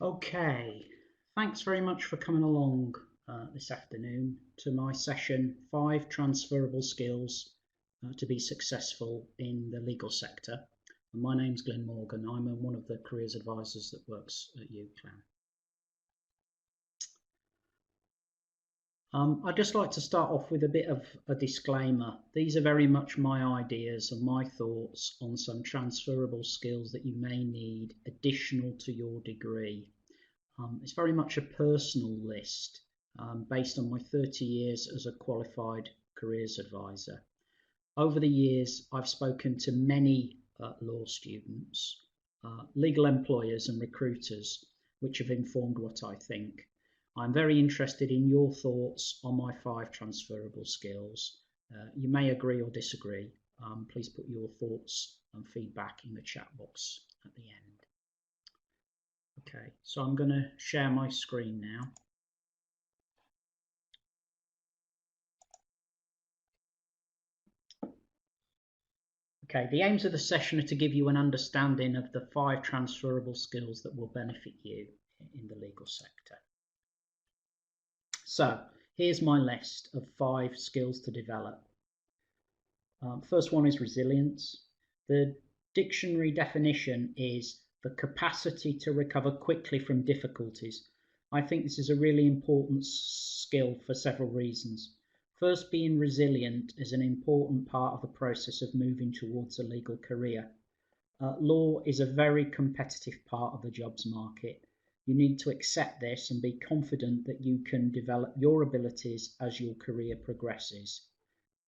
Okay, thanks very much for coming along this afternoon to my session 5 transferable skills to be successful in the legal sector. And my name's Glyn Morgan. I'm one of the careers advisors that works at UCLan. I'd just like to start off with a bit of a disclaimer. These are very much my ideas and my thoughts on some transferable skills that you may need additional to your degree. It's very much a personal list based on my 30 years as a qualified careers advisor. Over the years, I've spoken to many law students, legal employers and recruiters, which have informed what I think. I'm very interested in your thoughts on my 5 transferable skills. You may agree or disagree. Please put your thoughts and feedback in the chat box at the end. Okay, so I'm going to share my screen now. Okay, the aims of the session are to give you an understanding of the 5 transferable skills that will benefit you in the legal sector. So here's my list of 5 skills to develop. First one is resilience. The dictionary definition is the capacity to recover quickly from difficulties. I think this is a really important skill for several reasons. First, being resilient is an important part of the process of moving towards a legal career. Law is a very competitive part of the jobs market. You need to accept this and be confident that you can develop your abilities as your career progresses.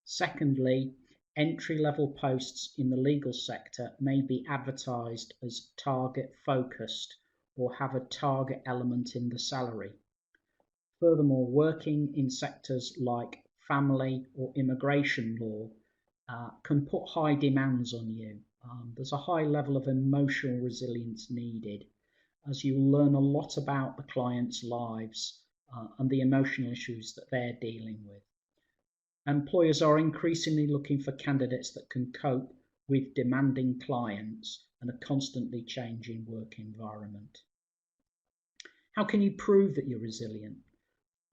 Secondly, entry-level posts in the legal sector may be advertised as target-focused or have a target element in the salary. Furthermore, working in sectors like family or immigration law can put high demands on you. There's a high level of emotional resilience needed, as you'll learn a lot about the client's lives and the emotional issues that they're dealing with. Employers are increasingly looking for candidates that can cope with demanding clients and a constantly changing work environment. How can you prove that you're resilient?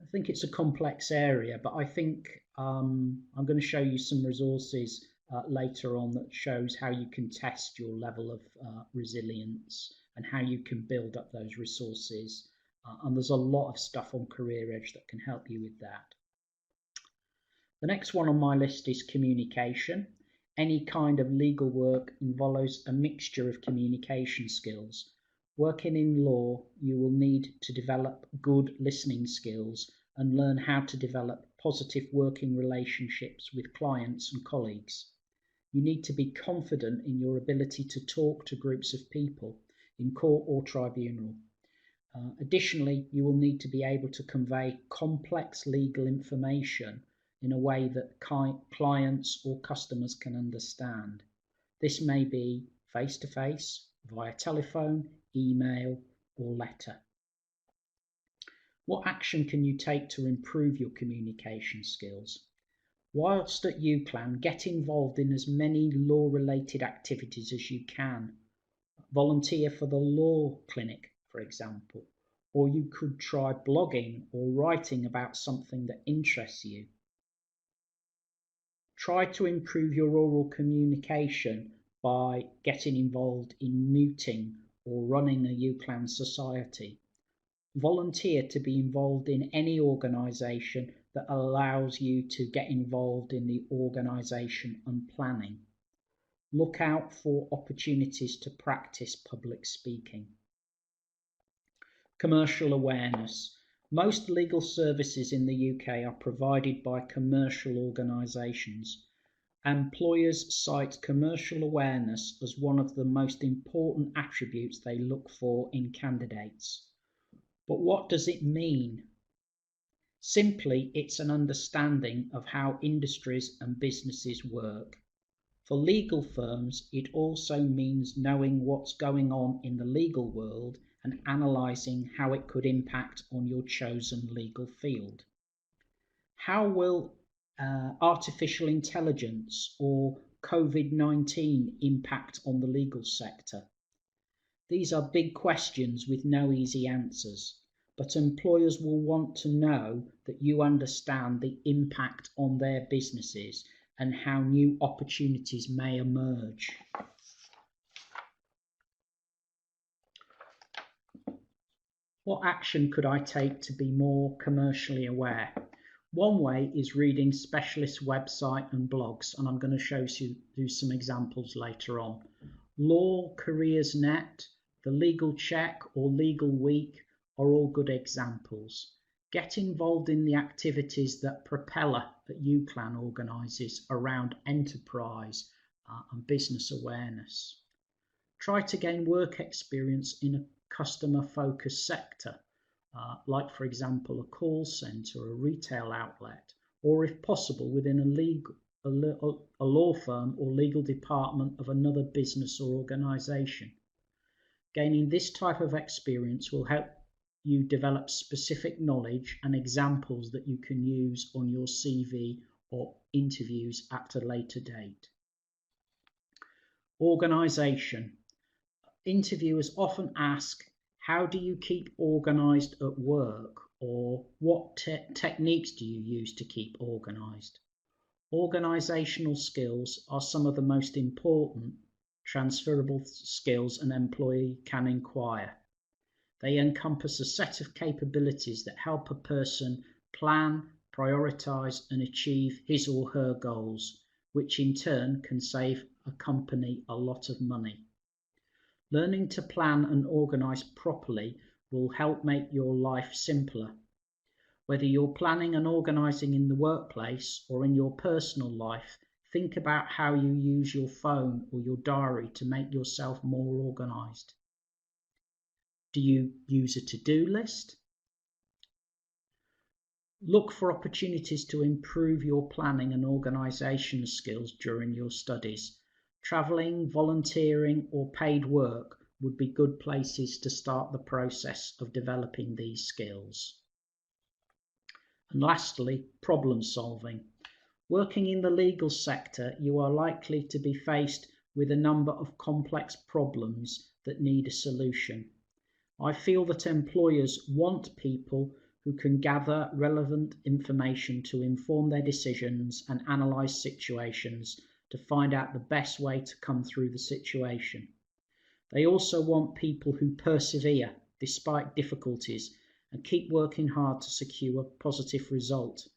I think it's a complex area, but I think I'm going to show you some resources later on that shows how you can test your level of resilience and how you can build up those resources. And there's a lot of stuff on Career Edge that can help you with that. The next one on my list is communication. Any kind of legal work involves a mixture of communication skills. Working in law, you will need to develop good listening skills and learn how to develop positive working relationships with clients and colleagues. You need to be confident in your ability to talk to groups of people in court or tribunal. Additionally, you will need to be able to convey complex legal information in a way that clients or customers can understand. This may be face-to-face, via telephone, email, or letter. What action can you take to improve your communication skills? Whilst at UCLan, get involved in as many law-related activities as you can. Volunteer for the law clinic, for example, or you could try blogging or writing about something that interests you. Try to improve your oral communication by getting involved in muting or running a UCLan society. Volunteer to be involved in any organisation that allows you to get involved in the organisation and planning. Look out for opportunities to practice public speaking. Commercial awareness. Most legal services in the UK are provided by commercial organisations. Employers cite commercial awareness as one of the most important attributes they look for in candidates. But what does it mean? Simply, it's an understanding of how industries and businesses work. For legal firms, it also means knowing what's going on in the legal world and analysing how it could impact on your chosen legal field. How will artificial intelligence or COVID-19 impact on the legal sector? These are big questions with no easy answers, but employers will want to know that you understand the impact on their businesses and how new opportunities may emerge. What action could I take to be more commercially aware? One way is reading specialist websites and blogs, and I'm going to show you some examples later on. Law, Careers Net, The Legal Check or Legal Week are all good examples. Get involved in the activities that Propeller at UCLAN organises around enterprise and business awareness. Try to gain work experience in a customer-focused sector, like for example a call centre, a retail outlet, or if possible within a law firm or legal department of another business or organisation. Gaining this type of experience will help you develop specific knowledge and examples that you can use on your CV or interviews at a later date. Organisation. Interviewers often ask, how do you keep organised at work? Or what techniques do you use to keep organised? Organisational skills are some of the most important transferable skills an employee can acquire. They encompass a set of capabilities that help a person plan, prioritise and achieve his or her goals, which in turn can save a company a lot of money. Learning to plan and organise properly will help make your life simpler. Whether you're planning and organising in the workplace or in your personal life, think about how you use your phone or your diary to make yourself more organised. Do you use a to-do list? Look for opportunities to improve your planning and organisation skills during your studies. Travelling, volunteering or paid work would be good places to start the process of developing these skills. And lastly, problem solving. Working in the legal sector, you are likely to be faced with a number of complex problems that need a solution. I feel that employers want people who can gather relevant information to inform their decisions and analyse situations to find out the best way to come through the situation. They also want people who persevere despite difficulties and keep working hard to secure a positive result.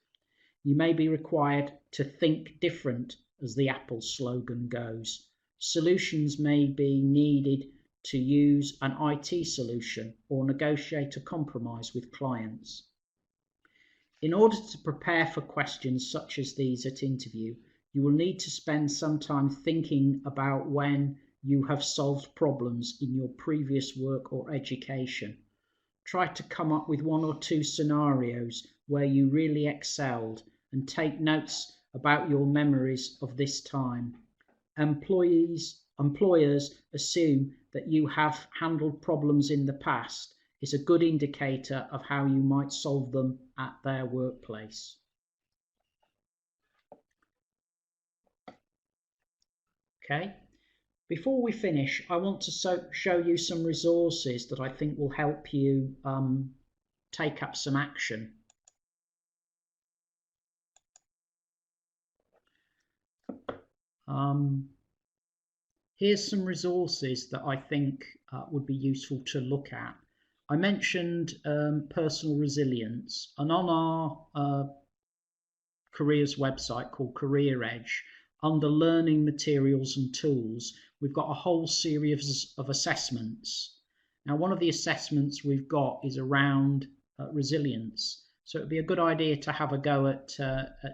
You may be required to think different, as the Apple slogan goes. Solutions may be needed to use an IT solution or negotiate a compromise with clients. In order to prepare for questions such as these at interview, you will need to spend some time thinking about when you have solved problems in your previous work or education. Try to come up with one or two scenarios where you really excelled and take notes about your memories of this time. Employers assume that you have handled problems in the past is a good indicator of how you might solve them at their workplace. Okay, before we finish, I want to show you some resources that I think will help you take up some action. Here's some resources that I think would be useful to look at. I mentioned personal resilience, and on our careers website called Career Edge, under learning materials and tools, we've got a whole series of assessments. Now, one of the assessments we've got is around resilience. So it'd be a good idea to have a go at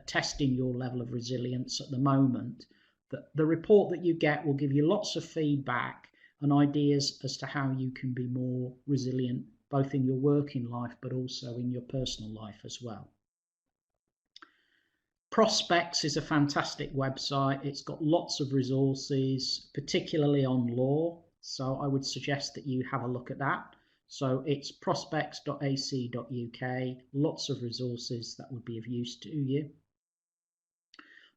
testing your level of resilience at the moment. The report that you get will give you lots of feedback and ideas as to how you can be more resilient, both in your working life but also in your personal life as well. Prospects is a fantastic website. It's got lots of resources, particularly on law. So I would suggest that you have a look at that. So it's prospects.ac.uk, lots of resources that would be of use to you.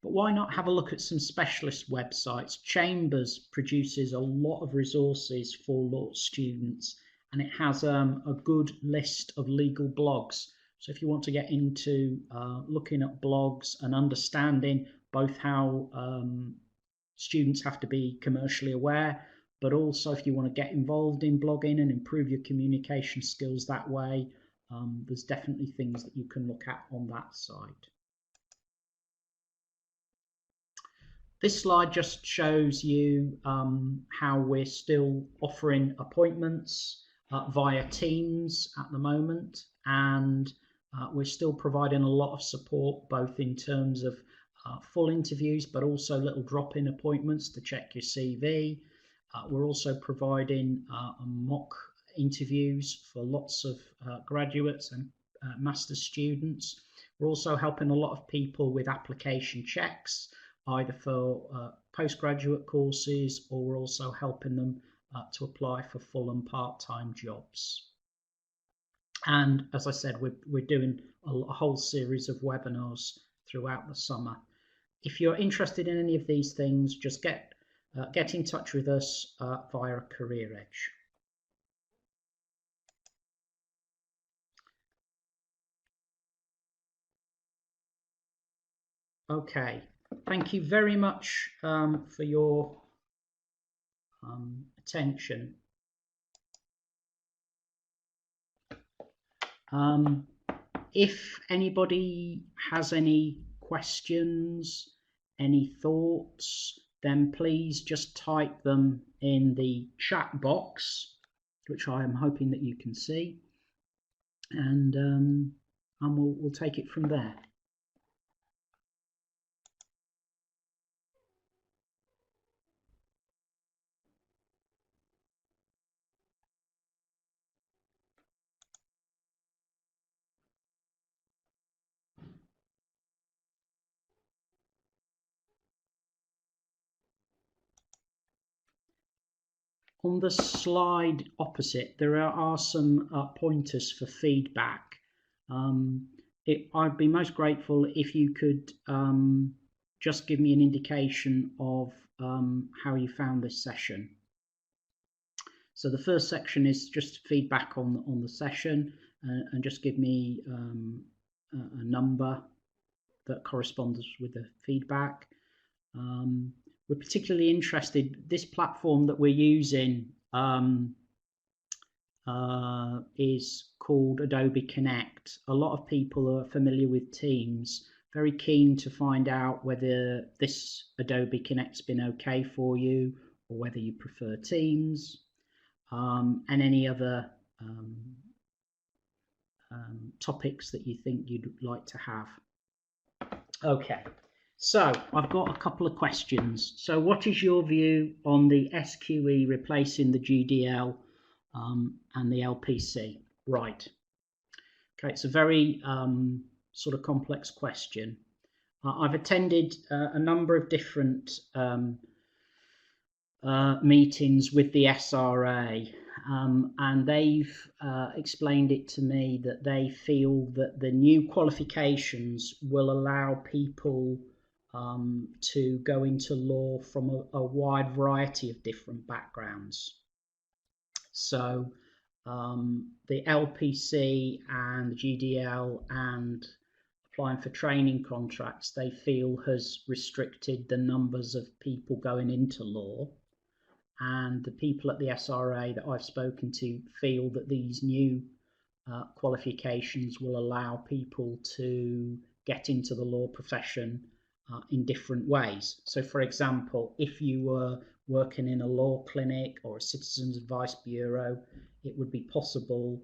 but why not have a look at some specialist websites? Chambers produces a lot of resources for law students, and it has a good list of legal blogs. So if you want to get into looking at blogs and understanding both how students have to be commercially aware, but also if you want to get involved in blogging and improve your communication skills that way, there's definitely things that you can look at on that side. This slide just shows you how we're still offering appointments via Teams at the moment, and we're still providing a lot of support both in terms of full interviews, but also little drop-in appointments to check your CV. We're also providing mock interviews for lots of graduates and master's students. We're also helping a lot of people with application checks, either for postgraduate courses, or we're also helping them to apply for full and part-time jobs. And as I said, we're doing a whole series of webinars throughout the summer. If you're interested in any of these things, just get in touch with us via Career Edge. Okay, thank you very much for your attention. If anybody has any questions, any thoughts, then please just type them in the chat box, which I am hoping that you can see, and we'll take it from there. On the slide opposite, there are some pointers for feedback. I'd be most grateful if you could just give me an indication of how you found this session. So the first section is just feedback on the session, and just give me a number that corresponds with the feedback. We're particularly interested, this platform that we're using is called Adobe Connect. A lot of people are familiar with Teams, very keen to find out whether this Adobe Connect's been okay for you, or whether you prefer Teams, and any other topics that you think you'd like to have. Okay. So I've got a couple of questions. So what is your view on the SQE replacing the GDL and the LPC? Right. Okay, it's a very sort of complex question. I've attended a number of different meetings with the SRA, and they've explained it to me that they feel that the new qualifications will allow people to go into law from a wide variety of different backgrounds. So the LPC and the GDL and applying for training contracts, they feel has restricted the numbers of people going into law. And the people at the SRA that I've spoken to feel that these new qualifications will allow people to get into the law profession in different ways. So for example, if you were working in a law clinic or a citizens advice bureau, it would be possible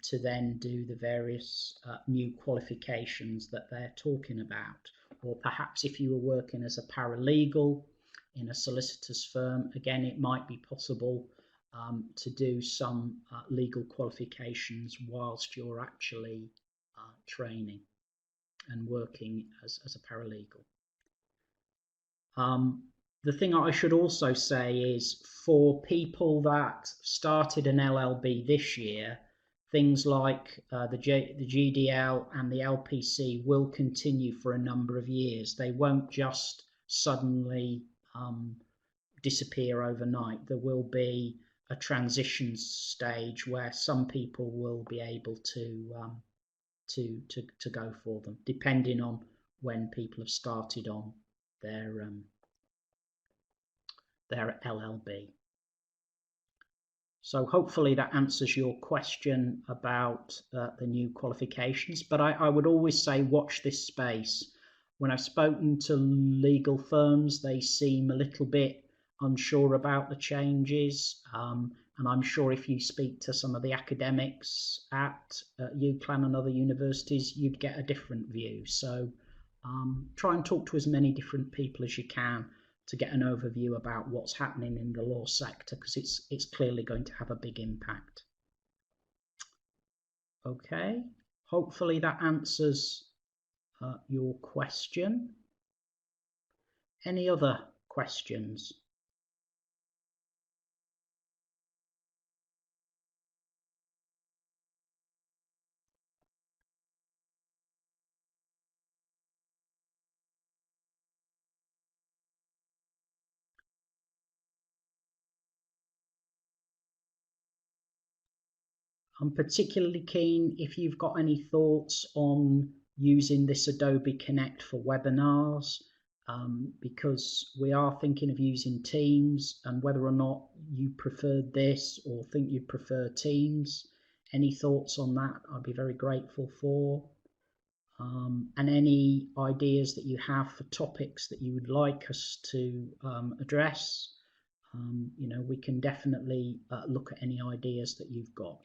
to then do the various new qualifications that they're talking about. Or perhaps if you were working as a paralegal in a solicitor's firm, again, it might be possible to do some legal qualifications whilst you're actually training and working as a paralegal. The thing I should also say is, for people that started an LLB this year, things like the GDL and the LPC will continue for a number of years. They won't just suddenly disappear overnight. There will be a transition stage where some people will be able to go for them, depending on when people have started on their LLB. So hopefully that answers your question about the new qualifications. But I would always say watch this space. When I've spoken to legal firms, they seem a little bit unsure about the changes. And I'm sure if you speak to some of the academics at UCLan and other universities, you'd get a different view. So try and talk to as many different people as you can to get an overview about what's happening in the law sector, because it's clearly going to have a big impact. Okay, hopefully that answers your question. Any other questions? I'm particularly keen if you've got any thoughts on using this Adobe Connect for webinars, because we are thinking of using Teams, and whether or not you preferred this or think you prefer Teams. Any thoughts on that I'd be very grateful for. And any ideas that you have for topics that you would like us to address, we can definitely look at any ideas that you've got.